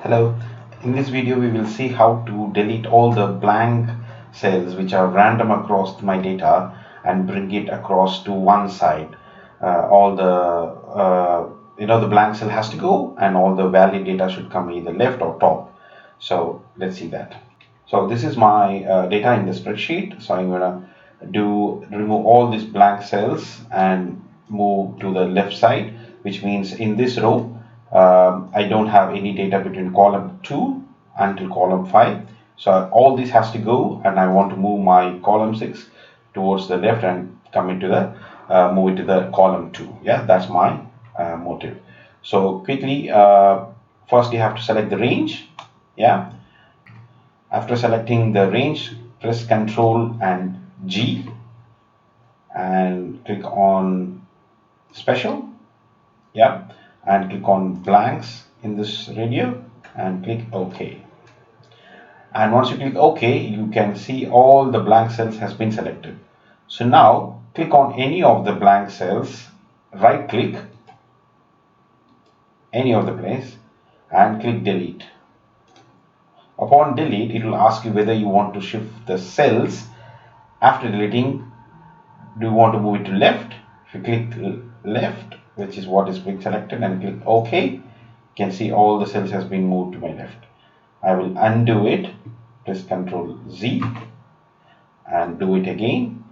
Hello, in this video we will see how to delete all the blank cells which are random across my data and bring it across to one side. All the the blank cell has to go and all the valid data should come either left or top. So let's see that. So this is my data in the spreadsheet. So I'm gonna remove all these blank cells and move to the left side, which means in this row I don't have any data between column 2 until column 5. So all this has to go, and I want to move my column 6 towards the left and come into the move it to the column 2. Yeah, that's my motive. So quickly, first you have to select the range. Yeah, after selecting the range, press Ctrl and G and click on special. Yeah, and click on blanks in this radio and click OK. And once you click OK, you can see all the blank cells has been selected. So now click on any of the blank cells, right click any of the place and click delete. Upon delete, it will ask you whether you want to shift the cells. After deleting, do you want to move it to left? If you click left, which is what is being selected, and click OK, you can see all the cells has been moved to my left. I will undo it, press Ctrl Z and do it again.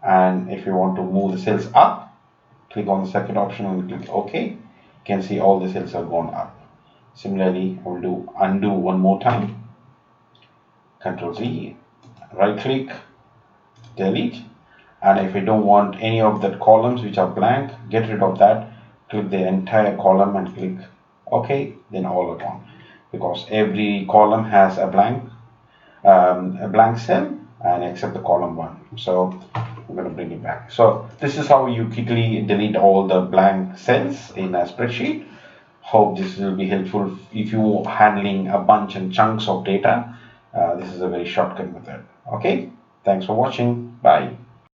And if you want to move the cells up, click on the second option and click OK. You can see all the cells have gone up. Similarly, I will undo one more time. Ctrl Z, right click, delete. And if you don't want any of the columns which are blank, get rid of that. Click the entire column and click OK, then all are gone, because every column has a blank cell, and except the column 1. So I'm going to bring it back. So this is how you quickly delete all the blank cells in a spreadsheet. Hope this will be helpful if you are handling a bunch and chunks of data. This is a very shortcut method. Okay, thanks for watching. Bye.